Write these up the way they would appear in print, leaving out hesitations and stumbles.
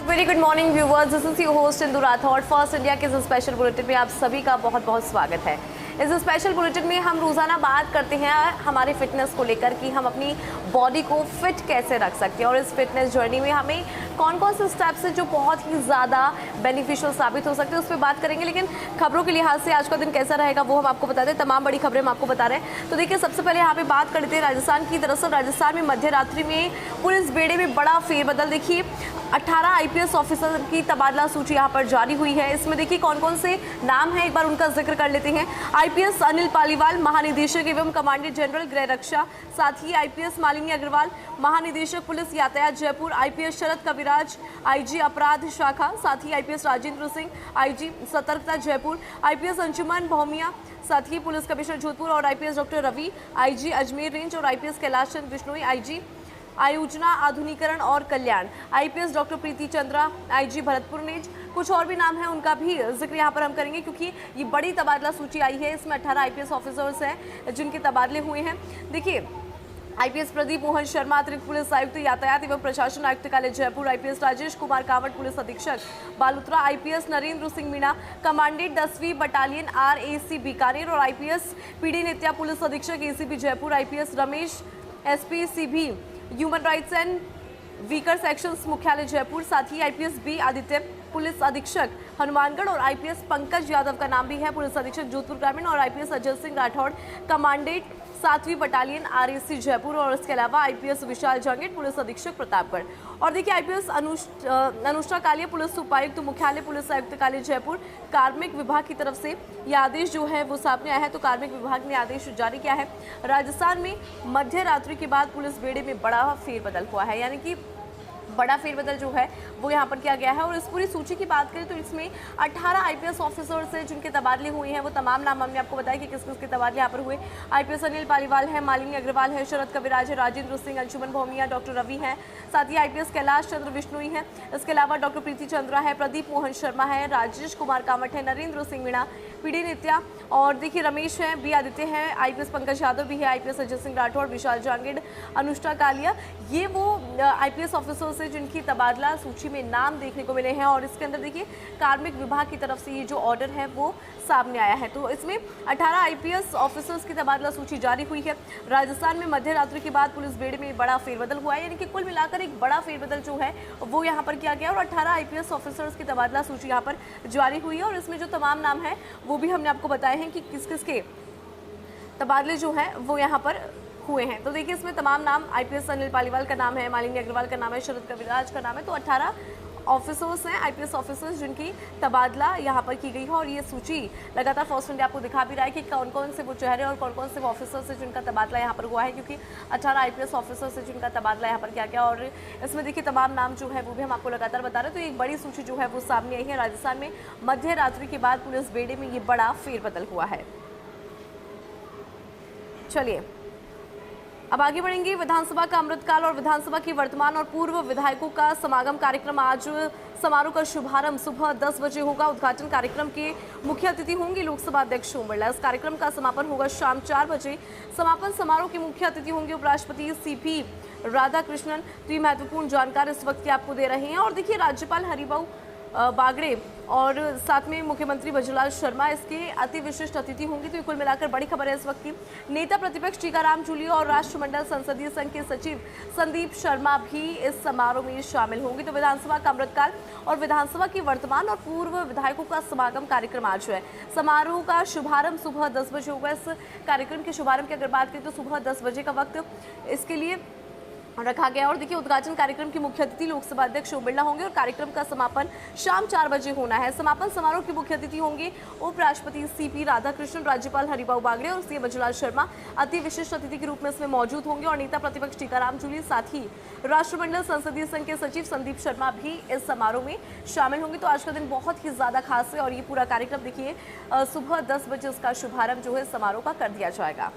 Very good morning viewers, this is your host Indu Rathore. First India के इस special bulletin में आप सभी का बहुत बहुत स्वागत है। इस स्पेशल बुलेटिन में हम रोज़ाना बात करते हैं हमारे फिटनेस को लेकर कि हम अपनी बॉडी को फिट कैसे रख सकते हैं और इस फिटनेस जर्नी में हमें कौन कौन से स्टेप्स हैं जो बहुत ही ज़्यादा बेनिफिशियल साबित हो सकते हैं, उस पर बात करेंगे। लेकिन खबरों के लिहाज से आज का दिन कैसा रहेगा वो हम आपको बताते हैं। तमाम बड़ी खबरें हम आपको बता रहे हैं। तो देखिए, सबसे पहले यहाँ पे बात करते हैं राजस्थान की। दरअसल राजस्थान में मध्य रात्रि में पुलिस बेड़े में बड़ा फेरबदल। देखिए, 18 आईपीएस ऑफिसर की तबादला सूची यहाँ पर जारी हुई है। इसमें देखिए कौन कौन से नाम हैं, एक बार उनका जिक्र कर लेते हैं। आईपीएस अनिल पालीवाल, महानिदेशक एवं कमांडेंट जनरल गृह रक्षा। साथ ही आईपीएस मालिनी अग्रवाल, महानिदेशक पुलिस यातायात जयपुर। आईपीएस शरद कविराज, आईजी अपराध शाखा। साथ ही आईपीएस राजेंद्र सिंह, आईजी सतर्कता जयपुर। आईपीएस अंशुमन भौमिया, साथ ही पुलिस कमिश्नर जोधपुर। और IPS doctor Ravi, IG Ajmer range. और आईपीएस कैलाश चंद्र बिश्नोई, आईजी आयोजना आधुनिकरण और कल्याण। IPS doctor Preeti Chandra, IG Bharatpur range. कुछ और भी नाम है, उनका भी जिक्र यहाँ पर हम करेंगे क्योंकि ये बड़ी तबादला सूची आई है। इसमें 18 आईपीएस ऑफिसर्स हैं जिनके तबादले हुए हैं। देखिए, आईपीएस प्रदीप मोहन शर्मा, अतिरिक्त पुलिस आयुक्त यातायात एवं प्रशासन आयुक्त कार्यालय जयपुर। आईपीएस राजेश कुमार कावट, पुलिस अधीक्षक बालुत्रा। आईपीएस नरेंद्र सिंह मीणा, कमांडेंट 10वीं बटालियन RAC बीकानेर। और आईपीएस पीडी नित्या, पुलिस अधीक्षक ACP Jaipur. IPS Ramesh, SP CB human rights and weaker sections मुख्यालय जयपुर। साथ ही आईपीएस B आदित्य, पुलिस अधीक्षक हनुमानगढ़। और आईपीएस पंकज यादव का नाम भी है, पुलिस अधीक्षक जोधपुर ग्रामीण। और आईपीएस अजय सिंह राठौड़, कमांडेंट 7वीं बटालियन RAC जयपुर। और इसके अलावा आईपीएस विशाल जांगेट, पुलिस अधीक्षक प्रतापगढ़। और देखिए, आईपीएस अनुष्ठा कालिया, पुलिस उपायुक्त मुख्यालय पुलिस आयुक्त कार्यालय जयपुर। कार्मिक विभाग की तरफ से ये आदेश जो है वो सामने आया है। तो कार्मिक विभाग ने आदेश जारी किया है। राजस्थान में मध्य रात्रि के बाद पुलिस बेड़े में बड़ा फेरबदल हुआ है, यानी कि बड़ा फेरबदल जो है वो यहाँ पर किया गया है। और इस पूरी सूची की बात करें तो इसमें 18 आईपीएस ऑफिसर्स हैं जिनके तबादले हुए हैं। वो तमाम नाम हमने आपको बताया कि किस किस के तबादले यहाँ पर हुए। आईपीएस अनिल पालीवाल है, मालिनी अग्रवाल है, शरद कविराज है, राजेंद्र सिंह, अंशुमन भौमिया, डॉक्टर रवि हैं। साथ ही आईपीएस कैलाश चंद्र बिश्नोई है। इसके अलावा डॉक्टर प्रीति चंद्रा है, प्रदीप मोहन शर्मा है, राजेश कुमार कामट है, नरेंद्र सिंह मीणा, पीडी नित्या। और देखिए, रमेश है, B आदित्य है। आईपीएस पंकज यादव भी है। आईपीएस अजय सिंह राठौड़, विशाल जांगेड़, अनुष्ठा कालिया। ये वो आईपीएस ऑफिसर्स हैं जिनकी तबादला सूची में नाम देखने को मिले हैं। और इसके अंदर देखिए, कार्मिक विभाग की तरफ से ये जो ऑर्डर है वो सामने आया है। तो इसमें 18 आईपीएस ऑफिसर्स की तबादला सूची जारी हुई है। राजस्थान में मध्य रात्रि के बाद पुलिस बेड़े में बड़ा फेरबदल हुआ है, यानी कि कुल मिलाकर एक बड़ा फेरबदल जो है वो यहाँ पर किया गया। और 18 आईपीएस ऑफिसर्स की तबादला सूची यहाँ पर जारी हुई है। और इसमें जो तमाम नाम है वो भी हमने आपको बताए हैं कि किस किस के तबादले जो हैं वो यहाँ पर हुए हैं। तो देखिए, इसमें तमाम नाम, आईपीएस अनिल पालीवाल का नाम है, मालिनी अग्रवाल का नाम है, शरद कविराज का नाम है। तो 18 ऑफिसर्स हैं, आईपीएस ऑफिसर्स जिनकी तबादला यहाँ पर की गई है। और ये सूची लगातार फर्स्ट इंडिया आपको दिखा भी रहा है कि कौन कौन से वो चेहरे और कौन कौन से वो ऑफिसर्स हैं जिनका तबादला यहाँ पर हुआ है, क्योंकि 18 आईपीएस ऑफिसर्स हैं जिनका तबादला यहाँ पर किया गया। और इसमें देखिए, तमाम नाम जो है वो भी हम आपको लगातार बता रहे हैं। तो एक बड़ी सूची जो है वो सामने आई है। राजस्थान में मध्य रात्रि के बाद पुलिस बेड़े में ये बड़ा फेरबदल हुआ है। चलिए अब आगे बढ़ेंगे। विधानसभा का अमृतकाल और विधानसभा के वर्तमान और पूर्व विधायकों का समागम कार्यक्रम। आज समारोह का शुभारंभ सुबह 10 बजे होगा। उद्घाटन कार्यक्रम के मुख्य अतिथि होंगे लोकसभा अध्यक्ष ओम बिरला। इस कार्यक्रम का समापन होगा शाम 4 बजे। समापन समारोह के मुख्य अतिथि होंगे उपराष्ट्रपति CP राधाकृष्णन। तो ये महत्वपूर्ण जानकारी इस वक्त की आपको दे रहे हैं। और देखिए, राज्यपाल हरिभाऊ बागड़े और साथ में मुख्यमंत्री बजूलाल शर्मा इसके अति विशिष्ट अतिथि होंगे। तो ये कुल मिलाकर बड़ी खबर है इस वक्त की। नेता प्रतिपक्ष टीकाराम जूली और राष्ट्रमंडल संसदीय संघ के सचिव संदीप शर्मा भी इस समारोह में शामिल होंगे। तो विधानसभा का अमृतकाल और विधानसभा के वर्तमान और पूर्व विधायकों का समागम कार्यक्रम आज है। समारोह का शुभारंभ सुबह 10 बजे होगा। इस कार्यक्रम के शुभारंभ की अगर बात करें तो सुबह 10 बजे का वक्त इसके लिए रखा गया। और देखिए, उद्घाटन कार्यक्रम के मुख्य अतिथि लोकसभा अध्यक्ष ओम बिरला होंगे और कार्यक्रम का समापन शाम 4 बजे होना है। समापन समारोह के मुख्य अतिथि होंगे उपराष्ट्रपति CP राधाकृष्णन, राज्यपाल हरिभाऊ बागड़े और CM बजूलाल शर्मा अति विशिष्ट अतिथि के रूप में इसमें मौजूद होंगे। और नेता प्रतिपक्ष टीकाराम जूली, साथ ही राष्ट्रमंडल संसदीय संघ के सचिव संदीप शर्मा भी इस समारोह में शामिल होंगे। तो आज का दिन बहुत ही ज्यादा खास है। और ये पूरा कार्यक्रम देखिए, सुबह 10 बजे इसका शुभारंभ जो है समारोह का कर दिया जाएगा।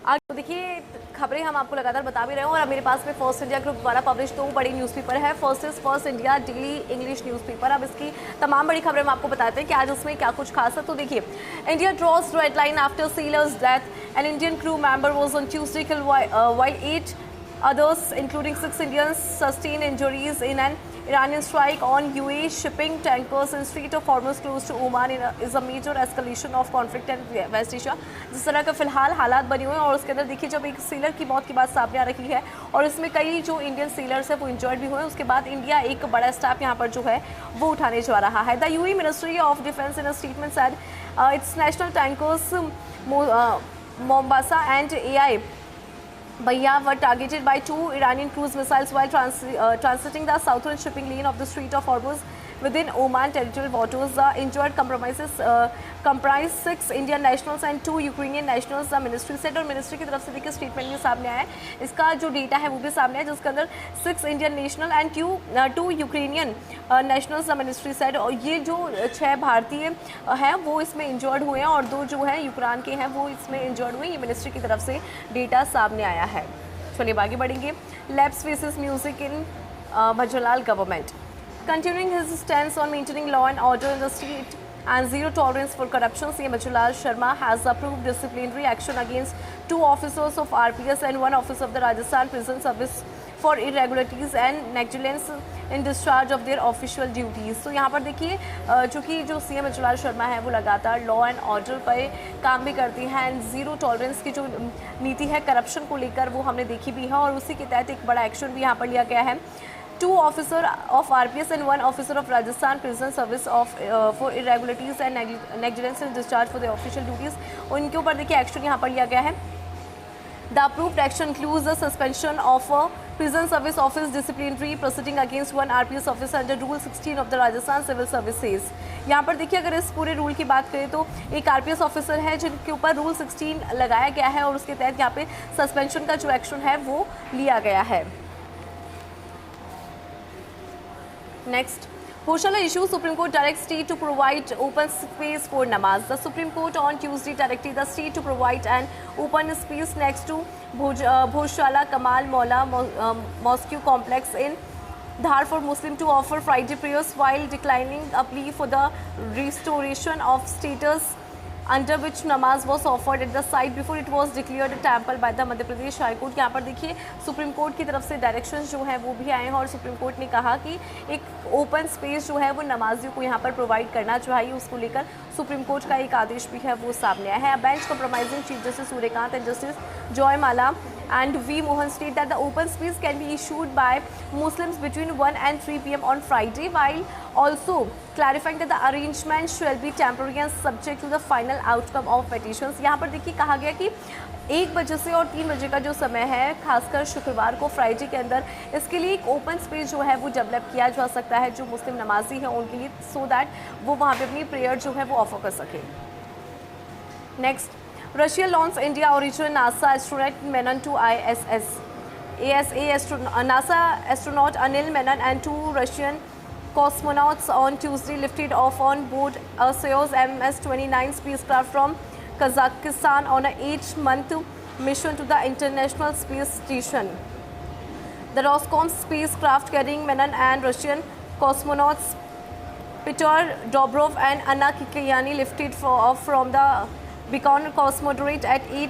आगे देखिए, खबरें हम आपको लगातार बता भी रहे हैं। और मेरे पास में फर्स्ट इंडिया ग्रुप द्वारा पब्लिश 2 बड़ी न्यूज़पेपर है। First is first India daily English newspaper. अब इसकी तमाम बड़ी खबरें हम आपको बताते हैं कि आज उसमें क्या कुछ खास है। तो देखिए, India draws red line after sailor's death, an Indian crew member was on Tuesday killed while 8 Others, including 6 Indians, sustained injuries in an Iranian strike on UAE shipping tankers in Strait of Hormuz close to Oman is a major escalation of conflict in West Asia. जिस तरह का फिलहाल हालात बने हुए हैं और उसके अंदर देखिए जब एक सेलर की मौत की बात सामने आ रही है और इसमें कई जो इंडियन सेलर्स हैं वो इंजर्ड भी हुए हैं, उसके बाद इंडिया एक बड़ा स्टेप यहाँ पर जो है वो उठाने जा रहा है. The UAE Ministry of Defence in a statement said its national tankers Mombasa and AI Bhaiya were targeted by 2 Iranian cruise missiles while transiting the southern shipping lane of the Strait of Hormuz within Oman territorial waters. The injured comprise 6 Indian nationals and 2 Ukrainian nationals, the ministry said. और ministry की तरफ से देखिए statement भी सामने आया है, इसका जो डेटा है वो भी सामने है जिसके अंदर 6 Indian national and 2 Ukrainian nationals, the ministry side. और ये जो 6 भारतीय हैं वो इसमें इंजर्ड हुए हैं और 2 जो है यूक्रेन के हैं वो इसमें इंजर्ड हुए. ये मिनिस्ट्री की तरफ से डेटा सामने आया है. चलिए आगे बढ़ेंगे. Labs faces music in Bhajanlal government. Continuing his stance on maintaining law and order in the state and zero tolerance for corruption, CM Bajulal Sharma has approved disciplinary action against 2 officers of RPS and 1 officer of the Rajasthan Prison Service for irregularities and negligence in discharge of their official duties. तो यहाँ पर देखिए चूँकि जो CM बजूलाल Sharma है वो लगातार law and order पर काम भी करती हैं एंड ज़ीरो टॉलरेंस की जो नीति है करप्शन को लेकर वो हमने देखी भी है और उसी के तहत एक बड़ा एक्शन भी यहाँ पर लिया गया है. 2 officers of RPS and 1 officer of Rajasthan Prison Service for irregularities and negligence in discharge for their official duties. उनके ऊपर देखिए एक्शन यहाँ पर लिया गया है. The approved action includes the suspension of a prison service office disciplinary proceeding against 1 RPS officer under Rule 16 of the Rajasthan Civil Services. यहाँ पर देखिए अगर इस पूरे रूल की बात करें तो एक RPS ऑफिसर है जिनके ऊपर रूल 16 लगाया गया है और उसके तहत यहाँ पे सस्पेंशन का जो एक्शन है वो लिया गया है. Next, Hoshala issues Supreme Court directs state to provide open space for namaz. The Supreme Court on Tuesday directed the state to provide an open space next to Bhoshala Kamal Maula Mosque complex in Dhar for Muslim to offer Friday prayers while declining a plea for the restoration of status under which namaz was offered at the site before it was declared a temple by the Madhya Pradesh High Court. यहाँ पर देखिए supreme court की तरफ से directions जो हैं वो भी आए हैं और सुप्रीम कोर्ट ने कहा कि एक ओपन स्पेस जो है वो नमाजियों को यहाँ पर प्रोवाइड करना चाहिए, उसको लेकर सुप्रीम कोर्ट का एक आदेश भी है वो सामने आया है. Bench compromising chief justice Suryakant and justice Joymalya and V. Mohan state that the open space can be issued by Muslims between 1 and 3 p.m. on Friday, while also clarifying that the arrangement shall be temporary and subject to the final outcome of petitions. यहाँ पर देखिए कहा गया कि 1 बजे से और 3 बजे का जो समय है खासकर शुक्रवार को फ्राइडे के अंदर इसके लिए एक ओपन स्पेस जो है वो डेवलप किया जा सकता है जो मुस्लिम नमाजी हैं उनके लिए, सो दैट वो वहाँ पे अपनी प्रेयर जो है वो ऑफर कर सकें. Next, Russia launched India origin NASA astronaut Menon to ISS. NASA astronaut Anil Menon and 2 Russian cosmonauts on Tuesday lifted off on board a Soyuz MS-29 spacecraft from Kazakhstan on an 8-month mission to the International Space Station. The Roscosmos spacecraft carrying Menon and Russian cosmonauts Peter Dobrov and Anna Kikayani lifted off from the Baikonur Cosmodrome at 8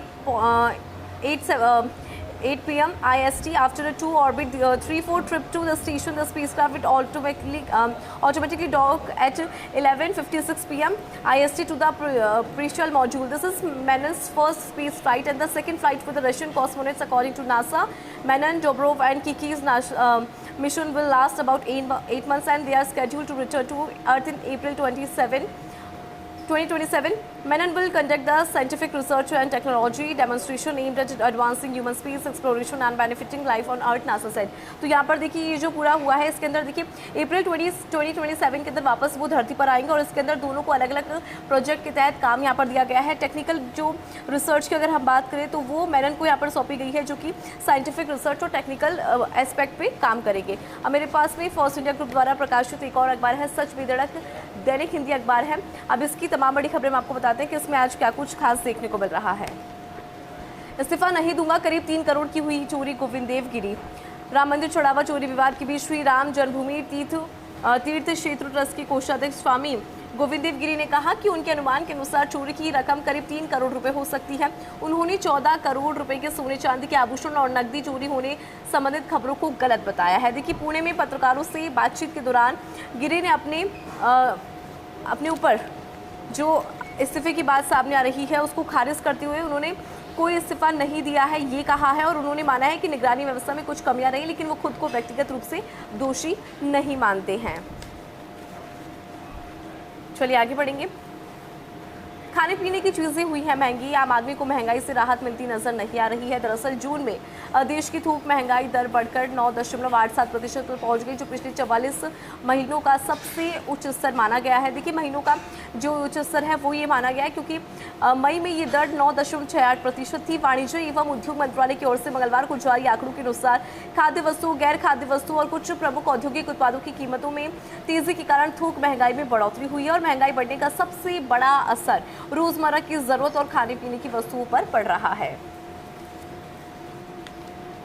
p.m. IST after a 2-orbit 3-4 trip to the station. The spacecraft will automatically dock at 11:56 p.m. IST to the Prishal module. This is Menon's first space flight and the second flight for the Russian cosmonauts, according to NASA. Menon, Dobrov, and Kiki's mission will last about 8 months, and they are scheduled to return to Earth in April 2027. Menon will conduct the scientific research and technology demonstration aimed at advancing human space exploration and benefiting life on Earth, NASA said. तो यहाँ पर देखिए ये जो पूरा हुआ है इसके अंदर देखिए अप्रैल 2027 के अंदर वापस वो धरती पर आएंगे और इसके अंदर दोनों को अलग अलग प्रोजेक्ट के तहत काम यहाँ पर दिया गया है. टेक्निकल जो रिसर्च की अगर हम बात करें तो वो मेनन को यहाँ पर सौंपी गई है जो कि साइंटिफिक रिसर्च और टेक्निकल एस्पेक्ट पे काम करेंगे. अब मेरे पास में फर्स्ट इंडिया ग्रुप द्वारा प्रकाशित एक और अखबार है सच बेधड़क दैनिक हिंदी अखबार है. अब इसकी तमाम बड़ी खबरें हम आपको बताते हैं कि इसमें आज क्या कुछ खास देखने को मिल रहा है. इस्तीफा नहीं दूंगा, करीब 3 करोड़ की हुई चोरी, गोविंद देव गिरी. राम मंदिर चढ़ावा चोरी विवाद के बीच श्री राम जन्मभूमि तीर्थ क्षेत्र ट्रस्ट के कोषाध्यक्ष स्वामी गोविंदेव गिरी ने कहा कि उनके अनुमान के अनुसार चोरी की रकम करीब 3 करोड़ रुपए हो सकती है। उन्होंने 14 करोड़ रुपए के सोने चांदी के आभूषण और नकदी चोरी होने संबंधित खबरों को गलत बताया है। देखिए, पुणे में पत्रकारों से बातचीत के दौरान गिरी ने अपने ऊपर जो इस्तीफे की बात सामने आ रही है उसको खारिज करते हुए उन्होंने कोई इस्तीफा नहीं दिया है ये कहा है, और उन्होंने माना है कि निगरानी व्यवस्था में कुछ कमियां रही, लेकिन वो खुद को व्यक्तिगत रूप से दोषी नहीं मानते हैं। चलिए आगे बढ़ेंगे। खाने पीने की चीज़ें हुई है महंगी। आम आदमी को महंगाई से राहत मिलती नजर नहीं आ रही है। दरअसल जून में देश की थोक महंगाई दर बढ़कर 9.87% पर पहुंच गई, जो पिछले 44 महीनों का सबसे उच्च स्तर माना गया है। देखिए, महीनों का जो उच्च स्तर है वो ये माना गया है क्योंकि मई में ये दर 9.68% थी। वाणिज्य एवं उद्योग मंत्रालय की ओर से मंगलवार को जारी आंकड़ों के अनुसार खाद्य वस्तु, गैर खाद्य वस्तु और कुछ प्रमुख औद्योगिक उत्पादों की कीमतों में तेजी के कारण थोक महंगाई में बढ़ोतरी हुई है, और महंगाई बढ़ने का सबसे बड़ा असर रोजमर्रा की जरूरत और खाने पीने की वस्तुओं पर पड़ रहा है।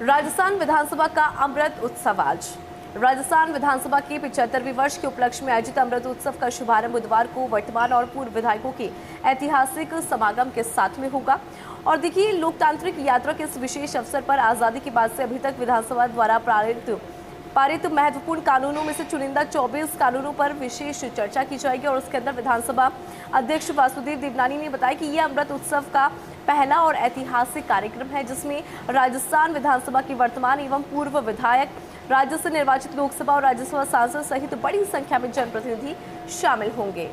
राजस्थान विधानसभा का अमृत उत्सव आज। राजस्थान विधानसभा के 75वें वर्ष के उपलक्ष्य में आयोजित अमृत उत्सव का शुभारंभ बुधवार को वर्तमान और पूर्व विधायकों के ऐतिहासिक समागम के साथ में होगा। और देखिए, लोकतांत्रिक यात्रा के इस विशेष अवसर पर आजादी के बाद से अभी तक विधानसभा द्वारा पारित महत्वपूर्ण कानूनों में से चुनिंदा 24 कानूनों पर विशेष चर्चा की जाएगी, और उसके अंदर विधानसभा अध्यक्ष वासुदेव देवनानी ने बताया कि यह अमृत उत्सव का पहला और ऐतिहासिक कार्यक्रम है जिसमें राजस्थान विधानसभा के वर्तमान एवं पूर्व विधायक, राज्य से निर्वाचित लोकसभा और राज्यसभा सांसद सहित बड़ी संख्या में जनप्रतिनिधि शामिल होंगे।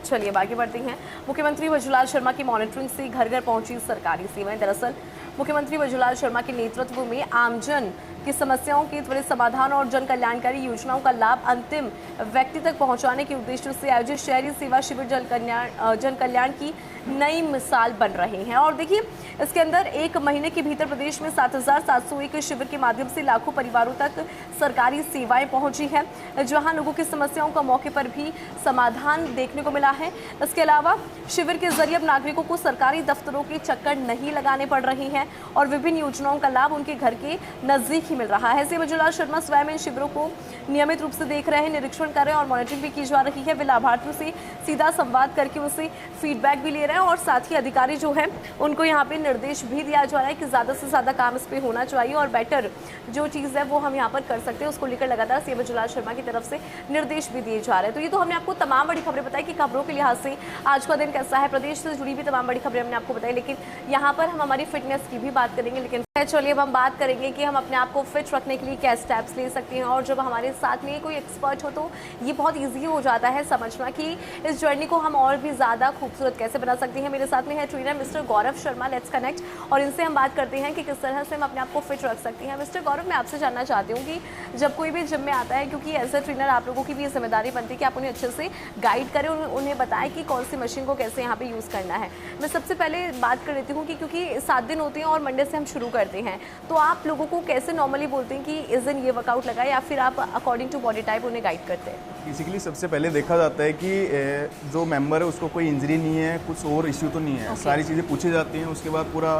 चलिए आगे बढ़ते हैं। मुख्यमंत्री वजुलाल शर्मा की मॉनिटरिंग से घर घर पहुंची सरकारी सेवाएं। दरअसल मुख्यमंत्री वजुलाल शर्मा के नेतृत्व में आमजन की समस्याओं के त्वरित समाधान और जन कल्याणकारी योजनाओं का लाभ अंतिम व्यक्ति तक पहुंचाने के उद्देश्य से आयोजित शहरी सेवा शिविर जन कल्याण की नई मिसाल बन रहे हैं। और देखिए, इसके अंदर एक महीने के भीतर प्रदेश में 7,701 शिविर के माध्यम से लाखों परिवारों तक सरकारी सेवाएं पहुंची है, जहां लोगों की समस्याओं का मौके पर भी समाधान देखने को मिला है। इसके अलावा शिविर के जरिए अब नागरिकों को सरकारी दफ्तरों के चक्कर नहीं लगाने पड़ रहे हैं और विभिन्न योजनाओं का लाभ उनके घर के नजदीक ही मिल रहा है। सीएम वजुलाल शर्मा स्वयं इन शिविरों को नियमित रूप से देख रहे हैं, निरीक्षण कर रहे हैं और मॉनिटरिंग भी की जा रही है। वे लाभार्थियों से सीधा संवाद करके उनसे फीडबैक भी ले रहे हैं, और साथ ही अधिकारी जो है उनको यहाँ पे निर्देश भी दिया जा रहा है कि ज़्यादा से ज़्यादा काम इस पर होना चाहिए, और बेटर जो चीज़ है वो हम यहाँ पर कर सकते हैं, उसको लेकर लगातार सीएम वजुलाल शर्मा की तरफ से निर्देश भी दिए जा रहे हैं। तो ये तो हमने आपको तमाम बड़ी खबरें बताई कि खबरों के लिहाज से आज का दिन कैसा है, प्रदेश से जुड़ी भी तमाम बड़ी खबरें हमने आपको बताई, लेकिन यहाँ पर हम हमारी फिटनेस की भी बात करेंगे। लेकिन चलिए अब हम बात करेंगे कि हम अपने आप को फिट रखने के लिए क्या स्टेप्स ले सकते हैं, और जब हमारे साथ में कोई एक्सपर्ट हो तो ये बहुत ईजी हो जाता है समझना कि इस जर्नी को हम और भी ज़्यादा खूबसूरत कैसे बना सकते हैं। मेरे साथ में है trainer mister Gaurav Sharma. Let's connect और इनसे हम बात करते हैं कि किस तरह से हम अपने आप को फिट रख सकते हैं। मिस्टर गौरव, मैं आपसे जानना चाहती हूँ कि जब कोई भी जिम में आता है, क्योंकि एज ए ट्रेनर आप लोगों की भी जिम्मेदारी बनती है कि आप उन्हें अच्छे से गाइड करें, उन्हें बताएं कि कौन सी मशीन को कैसे यहाँ पे यूज़ करना है। मैं सबसे पहले बात कर लेती हूँ कि क्योंकि 7 दिन होते हैं और मंडे से हम शुरू करते हैं, तो आप लोगों को कैसे नॉर्मली बोलते हैं कि इस दिन ये वर्कआउट लगाए, या फिर आप अकॉर्डिंग टू बॉडी टाइप उन्हें गाइड करते हैं? बेसिकली सबसे पहले देखा जाता है कि जो मेंबर है उसको कोई इंजरी नहीं है, कुछ और इश्यू तो नहीं है। सारी चीज़ें पूछी जाती हैं, उसके बाद पूरा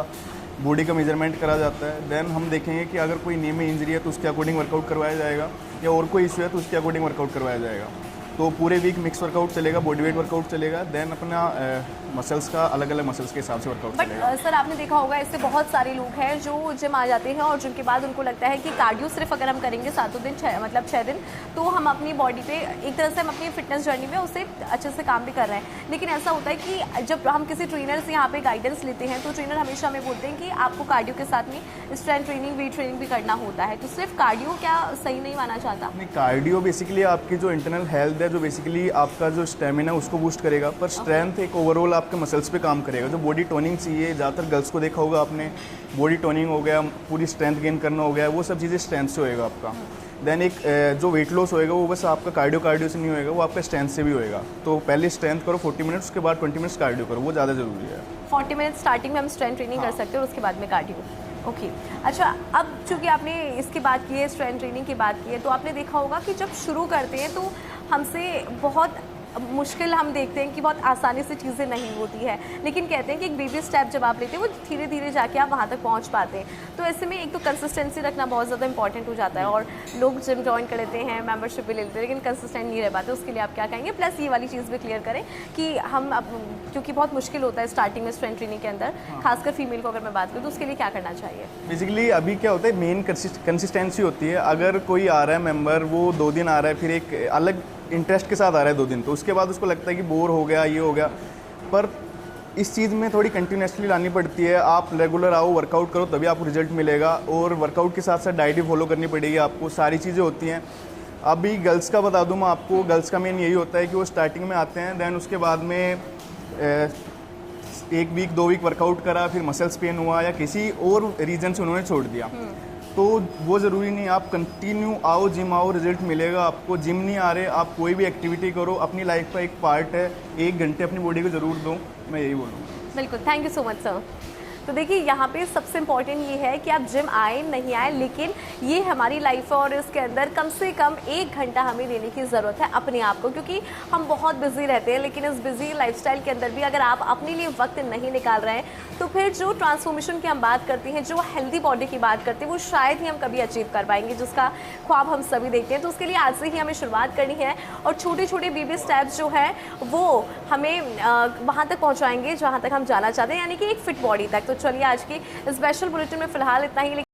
बॉडी का मेजरमेंट करा जाता है। देन हम देखेंगे कि अगर कोई नी में इंजरी है तो उसके अकॉर्डिंग वर्कआउट करवाया जाएगा, या और कोई इश्यू है तो उसके अकॉर्डिंग वर्कआउट करवाया जाएगा। तो पूरे वीक मिक्स वर्कआउट चलेगा, बॉडी वेट वर्कआउट चलेगा, देन अपना मसल्स का अलग अलग मसल्स के हिसाब से वर्कआउट चलेगा। सर, आपने देखा होगा इससे बहुत सारे लोग हैं जो जिम आ जाते हैं और जिनके बाद उनको लगता है कि कार्डियो सिर्फ अगर हम करेंगे 7 दिन 6 दिन तो हम अपनी बॉडी पे एक तरह से हम अपनी फिटनेस जर्नी में उससे अच्छे से काम भी कर रहे हैं। लेकिन ऐसा होता है कि जब हम किसी ट्रेनर से यहाँ पे गाइडेंस लेते हैं तो ट्रेनर हमेशा हमें बोलते हैं कि आपको कार्डियो के साथ में स्ट्रेंथ ट्रेनिंग, वेट ट्रेनिंग भी करना होता है। तो सिर्फ कार्डियो क्या सही नहीं माना जाता? नहीं, कार्डियो बेसिकली आपकी जो इंटरनल हेल्थ है, जो बेसिकली आपका जो स्टेमिना उसको बूस्ट करेगा, पर स्ट्रेंथ एक ओवरऑल आपके मसल्स पे काम करेगा। जो बॉडी टोनिंग चाहिए, ज़्यादातर गर्ल्स को देखा होगा आपने, बॉडी टोनिंग हो गया, पूरी स्ट्रेंथ गेन करना हो गया, वो सब चीज़ें स्ट्रेंथ से होएगा आपका। देन एक जो वेट लॉस होएगा वो बस आपका कार्डियो से नहीं होएगा, वो आपका स्ट्रेंथ से भी होएगा। तो पहले स्ट्रेंथ करो 40 मिनट्स, उसके बाद 20 मिनट्स कार्डियो करो, वो ज़्यादा ज़रूरी है। 40 मिनट स्टार्टिंग में हम स्ट्रेंथ ट्रेनिंग कर सकते हैं और उसके बाद में कार्डियो। ओके, अच्छा, अब चूँकि आपने इसकी बात की है, स्ट्रेंथ ट्रेनिंग की बात की है, तो आपने देखा होगा कि जब शुरू करते हैं तो हमसे बहुत मुश्किल हम देखते हैं कि बहुत आसानी से चीज़ें नहीं होती है, लेकिन कहते हैं कि एक बेबी स्टेप जब आप लेते हैं वो धीरे धीरे जाके आप वहाँ तक पहुँच पाते हैं। तो ऐसे में एक तो कंसिस्टेंसी रखना बहुत ज़्यादा इंपॉर्टेंट हो जाता है, और लोग जिम ज्वाइन कर लेते हैं, मेंबरशिप भी ले लेते हैं, लेकिन कंसिस्टेंट नहीं रह पाते। उसके लिए आप क्या कहेंगे? प्लस ये वाली चीज़ भी क्लियर करें कि हम अब, क्योंकि बहुत मुश्किल होता है स्टार्टिंग में स्ट्रेंथ ट्रेनिंग के अंदर, खासकर फीमेल को अगर मैं बात करूँ, तो उसके लिए क्या करना चाहिए? बेसिकली अभी क्या होता है, मेन कंसिस्टेंसी होती है। अगर कोई आ रहा है मेंबर, वो 2 दिन आ रहा है, फिर एक अलग इंटरेस्ट के साथ आ रहा है 2 दिन, तो उसके बाद उसको लगता है कि बोर हो गया, ये हो गया। पर इस चीज़ में थोड़ी कंटिन्यूसली लानी पड़ती है। आप रेगुलर आओ, वर्कआउट करो, तभी आपको रिजल्ट मिलेगा। और वर्कआउट के साथ साथ डाइट भी फॉलो करनी पड़ेगी आपको, सारी चीज़ें होती हैं। अभी गर्ल्स का बता दूं मैं आपको, गर्ल्स का मेन यही होता है कि वो स्टार्टिंग में आते हैं, देन उसके बाद में 1 वीक 2 वीक वर्कआउट करा, फिर मसल्स पेन हुआ या किसी और रीज़न से उन्होंने छोड़ दिया, तो वो ज़रूरी नहीं। आप कंटिन्यू आओ, जिम आओ, रिजल्ट मिलेगा आपको। जिम नहीं आ रहे, आप कोई भी एक्टिविटी करो, अपनी लाइफ का एक पार्ट है, 1 घंटे अपनी बॉडी को ज़रूर दो, मैं यही बोलूँगा। बिल्कुल, thank you so much sir. तो देखिए यहाँ पे सबसे इम्पॉर्टेंट ये है कि आप जिम आए नहीं आए, लेकिन ये हमारी लाइफ है और इसके अंदर कम से कम 1 घंटा हमें देने की ज़रूरत है अपने आप को, क्योंकि हम बहुत बिजी रहते हैं। लेकिन इस बिजी लाइफस्टाइल के अंदर भी अगर आप अपने लिए वक्त नहीं निकाल रहे हैं, तो फिर जो ट्रांसफॉर्मेशन की हम बात करते हैं, जो हेल्दी बॉडी की बात करते हैं, वो शायद ही हम कभी अचीव कर पाएंगे, जिसका ख्वाब हम सभी देखते हैं। तो उसके लिए आज से ही हमें शुरुआत करनी है, और छोटे छोटे बेबी स्टेप्स जो है वो हमें वहाँ तक पहुँचाएंगे जहाँ तक हम जाना चाहते हैं, यानी कि एक फिट बॉडी तक। तो चलिए आज की स्पेशल बुलेटिन में फ़िलहाल इतना ही।